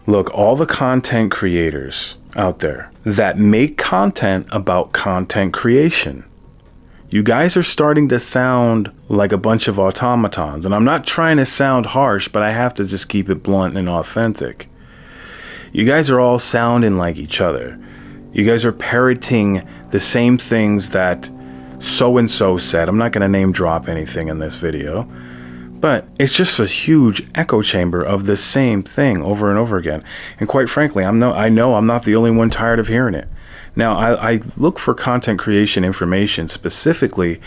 Look, all the content creators out there that make content about content creation, you guys are starting to sound like a bunch of automatons. And I'm not trying to sound harsh, but I have to just keep it blunt and authentic. You guys are all sounding like each other. You guys are parroting the same things that so-and-so said. I'm not going to name drop anything in this video, but it's just a huge echo chamber of the same thing over and over again. And quite frankly, I know I'm not the only one tired of hearing it. Now, I look for content creation information specifically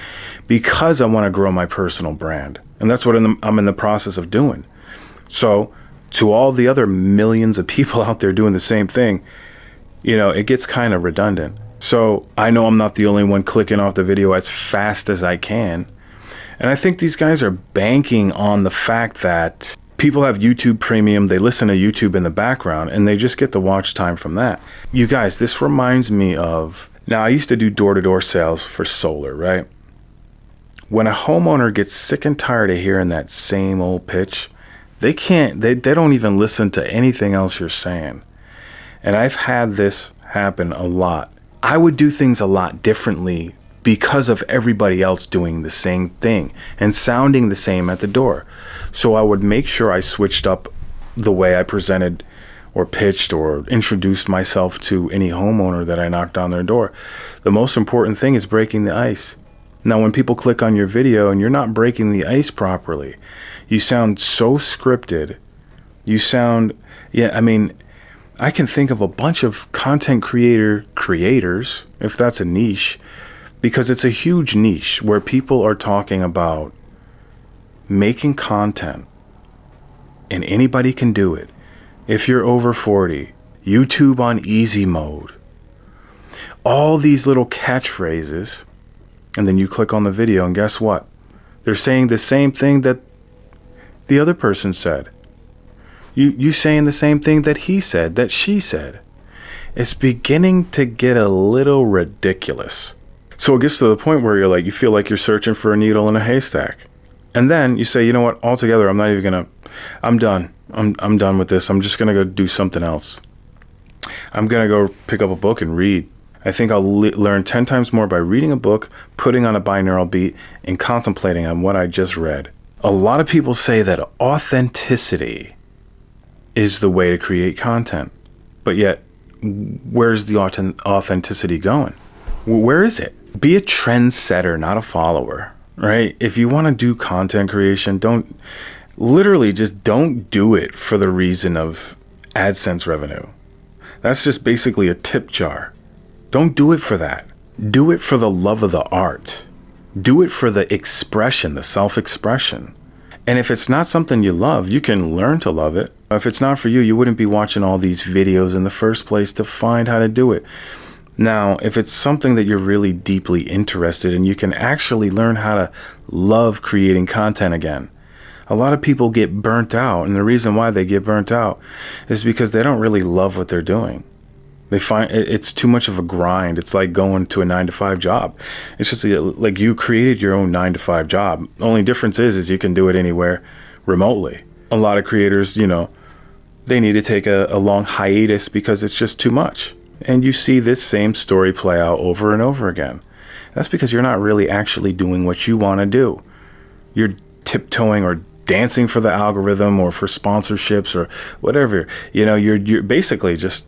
because I want to grow my personal brand. And that's what I'm in the process of doing. So to all the other millions of people out there doing the same thing, you know, it gets kind of redundant. So I know I'm not the only one clicking off the video as fast as I can. And I think these guys are banking on the fact that people have YouTube Premium, they listen to YouTube in the background, and they just get the watch time from that. You guys, this reminds me of, now I used to do door-to-door sales for solar, right? When a homeowner gets sick and tired of hearing that same old pitch, they don't even listen to anything else you're saying. And I've had this happen a lot. I would do things a lot differently because of everybody else doing the same thing and sounding the same at the door. So I would make sure I switched up the way I presented or pitched or introduced myself to any homeowner that I knocked on their door. The most important thing is breaking the ice. Now, when people click on your video and you're not breaking the ice properly, you sound so scripted. You sound, I can think of a bunch of content creators, if that's a niche, because it's a huge niche where people are talking about making content and anybody can do it. If you're over 40, YouTube on easy mode, all these little catchphrases, and then you click on the video and guess what? They're saying the same thing that the other person said. You saying the same thing that he said, that she said. It's beginning to get a little ridiculous. So it gets to the point where you feel like you're searching for a needle in a haystack. And then you say, you know what, altogether, I'm done. I'm done with this. I'm just going to go do something else. I'm going to go pick up a book and read. I think I'll learn 10 times more by reading a book, putting on a binaural beat, and contemplating on what I just read. A lot of people say that authenticity is the way to create content. But yet, where's the authenticity going? Where is it? Be a trendsetter, not a follower, right? If you want to do content creation, don't do it for the reason of AdSense revenue. That's just basically a tip jar. Don't do it for that. Do it for the love of the art. Do it for the expression, the self-expression. And if it's not something you love, you can learn to love it. If it's not for you, you wouldn't be watching all these videos in the first place to find how to do it. Now, if it's something that you're really deeply interested in, you can actually learn how to love creating content again. A lot of people get burnt out, and the reason why they get burnt out is because they don't really love what they're doing. They find it's too much of a grind. It's like going to a 9-to-5 job. It's just like you created your own 9-to-5 job. The only difference is you can do it anywhere remotely. A lot of creators, they need to take a long hiatus because it's just too much. And you see this same story play out over and over again. That's because you're not really actually doing what you want to do. You're tiptoeing or dancing for the algorithm or for sponsorships or whatever. You're basically just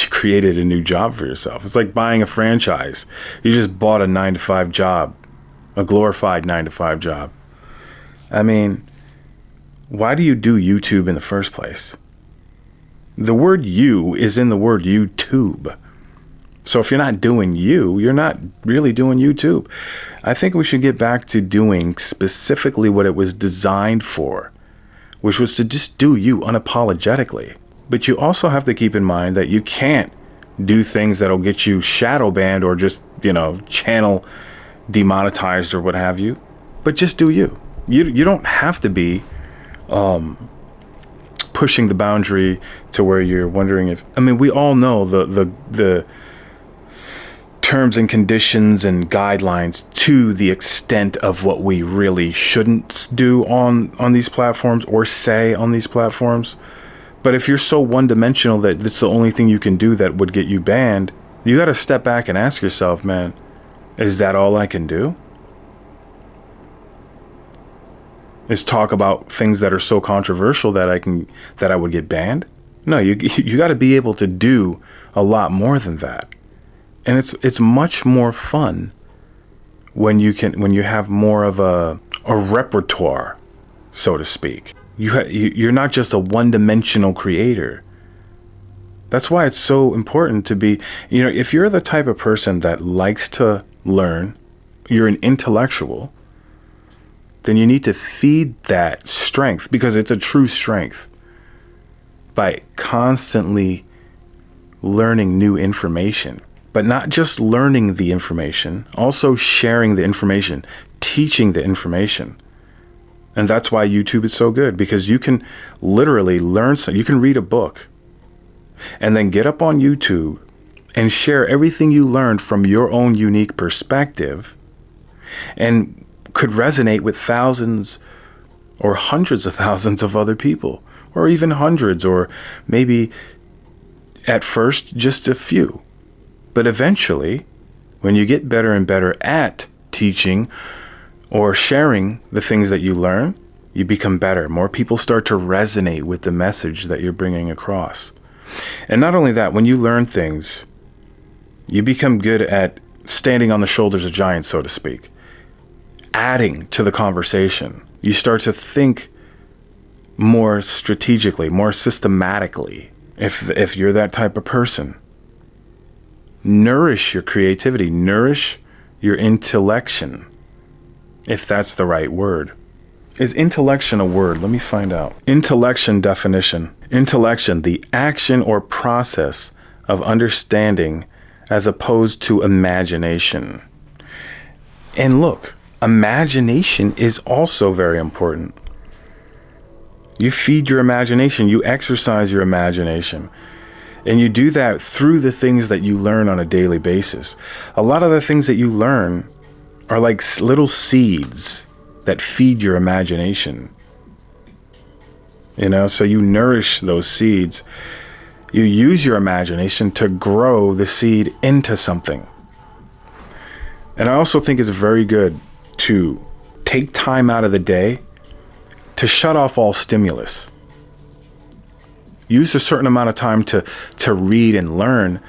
created a new job for yourself. It's like buying a franchise. You just bought a 9-to-5 job, a glorified 9-to-5 job. Why do you do YouTube in the first place? The word you is in the word YouTube. So if you're not doing you're not really doing YouTube. I think we should get back to doing specifically what it was designed for, which was to just do you unapologetically. But you also have to keep in mind that you can't do things that'll get you shadow banned or just, channel demonetized or what have you. But just do you. You don't have to be pushing the boundary to where you're wondering if, we all know the terms and conditions and guidelines to the extent of what we really shouldn't do on these platforms or say on these platforms. But if you're so one-dimensional that it's the only thing you can do that would get you banned, you got to step back and ask yourself, man, is that all I can do? Is talk about things that are so controversial that I would get banned? No, you got to be able to do a lot more than that. And it's much more fun when you have more of a repertoire, so to speak. You're not just a one-dimensional creator. That's why it's so important to be, if you're the type of person that likes to learn, you're an intellectual, then you need to feed that strength, because it's a true strength, by constantly learning new information. But not just learning the information, also sharing the information, teaching the information. And that's why YouTube is so good, because you can literally learn something. You can read a book and then get up on YouTube and share everything you learned from your own unique perspective, and could resonate with thousands or hundreds of thousands of other people, or even hundreds, or maybe at first just a few. But eventually, when you get better and better at teaching or sharing the things that you learn, you become better. More people start to resonate with the message that you're bringing across. And not only that, when you learn things, you become good at standing on the shoulders of giants, so to speak, adding to the conversation. You start to think more strategically, more systematically, if you're that type of person. Nourish your creativity, nourish your intellection, if that's the right word. Is intellection a word? Let me find out. Intellection definition. Intellection, the action or process of understanding as opposed to imagination. And look, imagination is also very important. You feed your imagination, you exercise your imagination. And you do that through the things that you learn on a daily basis. A lot of the things that you learn are like little seeds that feed your imagination. So you nourish those seeds. You use your imagination to grow the seed into something. And I also think it's very good to take time out of the day to shut off all stimulus. Use a certain amount of time to read and learn,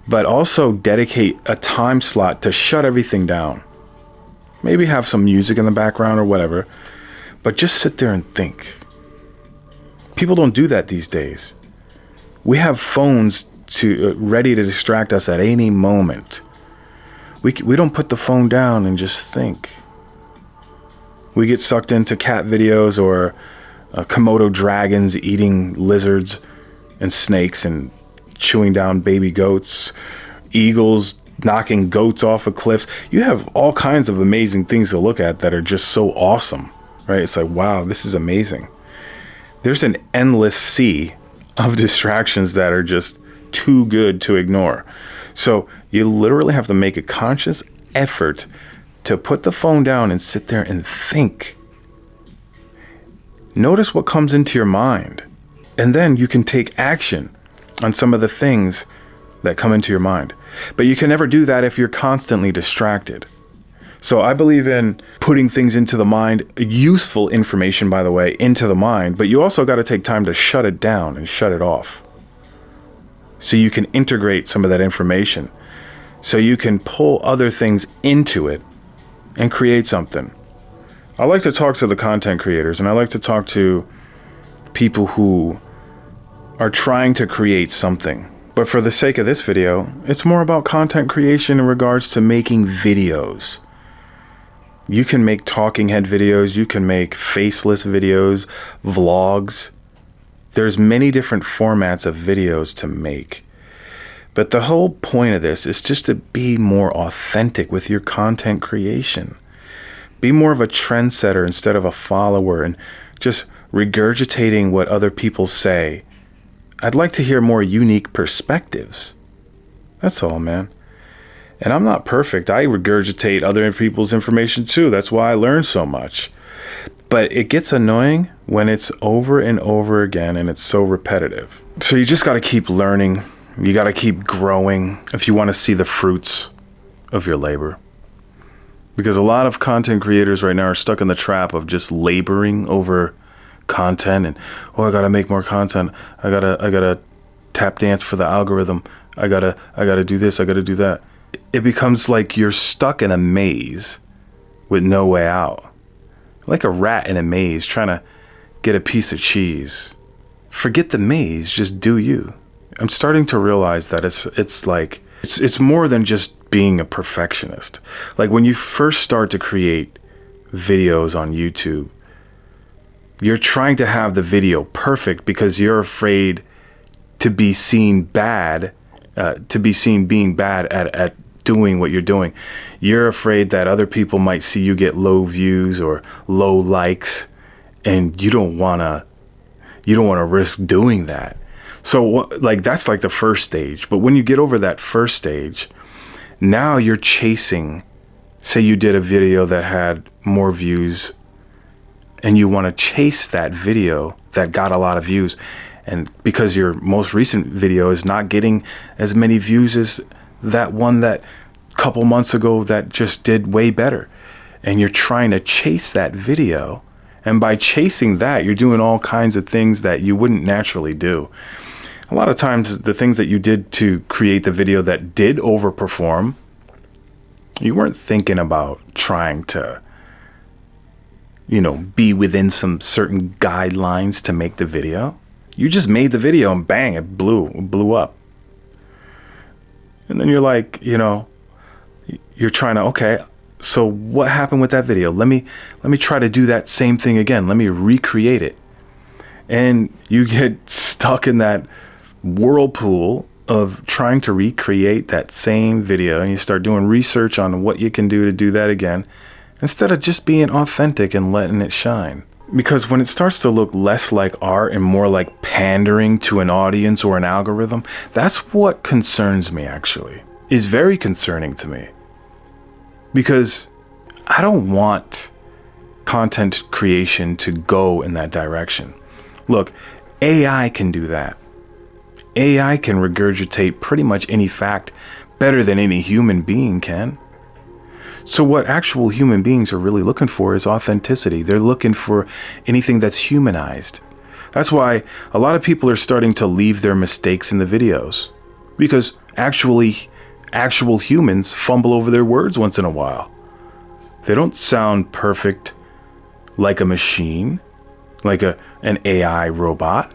but also dedicate a time slot to shut everything down. Maybe have some music in the background or whatever, but just sit there and think. People don't do that these days. We have phones ready to distract us at any moment. We don't put the phone down and just think. We get sucked into cat videos or Komodo dragons eating lizards and snakes and chewing down baby goats, eagles knocking goats off of cliffs. You have all kinds of amazing things to look at that are just so awesome, right? It's like, wow, this is amazing. There's an endless sea of distractions that are just too good to ignore. So you literally have to make a conscious effort to put the phone down and sit there and think. Notice what comes into your mind, and then you can take action on some of the things that come into your mind. But you can never do that if you're constantly distracted. So I believe in putting things into the mind, useful information, by the way, into the mind, but you also got to take time to shut it down and shut it off. So you can integrate some of that information. So you can pull other things into it and create something. I like to talk to the content creators, and I like to talk to people who are trying to create something. But for the sake of this video, it's more about content creation in regards to making videos. You can make talking head videos, you can make faceless videos, vlogs. There's many different formats of videos to make. But the whole point of this is just to be more authentic with your content creation. Be more of a trendsetter instead of a follower, and just regurgitating what other people say. I'd like to hear more unique perspectives. That's all, man. And I'm not perfect. I regurgitate other people's information too. That's why I learn so much. But it gets annoying when it's over and over again and it's so repetitive. So you just got to keep learning. You got to keep growing if you want to see the fruits of your labor. Because a lot of content creators right now are stuck in the trap of just laboring over content and, oh, I got to make more content. I got to tap dance for the algorithm. I got to do this. I got to do that. It becomes like you're stuck in a maze with no way out. Like a rat in a maze trying to get a piece of cheese. Forget the maze, just do you. I'm starting to realize that it's more than just being a perfectionist. Like when you first start to create videos on YouTube, you're trying to have the video perfect because you're afraid to be seen bad, being bad at doing what you're doing. You're afraid that other people might see you get low views or low likes, and you don't want to risk doing that. So like that's like the first stage. But when you get over that first stage, now you're chasing, say you did a video that had more views and you want to chase that video that got a lot of views, and because your most recent video is not getting as many views as that one that couple months ago that just did way better, and you're trying to chase that video, and by chasing that you're doing all kinds of things that you wouldn't naturally do. A lot of times the things that you did to create the video that did overperform, you weren't thinking about trying to, be within some certain guidelines to make the video. You just made the video and bang, it blew up. And then you're like, you're trying to, okay, so what happened with that video? Let me try to do that same thing again. Let me recreate it. And you get stuck in that whirlpool of trying to recreate that same video, and you start doing research on what you can do to do that again, instead of just being authentic and letting it shine. Because when it starts to look less like art and more like pandering to an audience or an algorithm, that's what concerns me, actually. Is very concerning to me. Because I don't want content creation to go in that direction. Look, AI can do that. AI can regurgitate pretty much any fact better than any human being can. So what actual human beings are really looking for is authenticity. They're looking for anything that's humanized. That's why a lot of people are starting to leave their mistakes in the videos, because actual humans fumble over their words once in a while. They don't sound perfect like a machine, like an AI robot.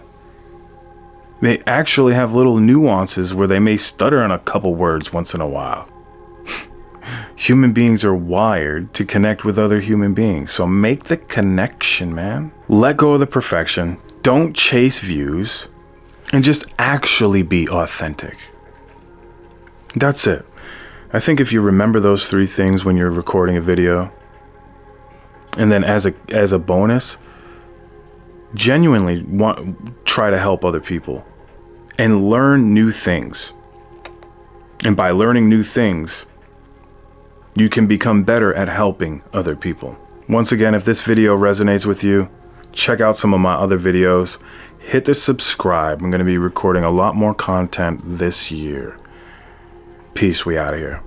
They actually have little nuances where they may stutter on a couple words once in a while. Human beings are wired to connect with other human beings. So make the connection, man. Let go of the perfection. Don't chase views, and just actually be authentic. That's it. I think if you remember those three things when you're recording a video, and then as a bonus, genuinely try to help other people and learn new things. And by learning new things, you can become better at helping other people. Once again, if this video resonates with you, check out some of my other videos. Hit the subscribe. I'm going to be recording a lot more content this year. Peace. We out of here.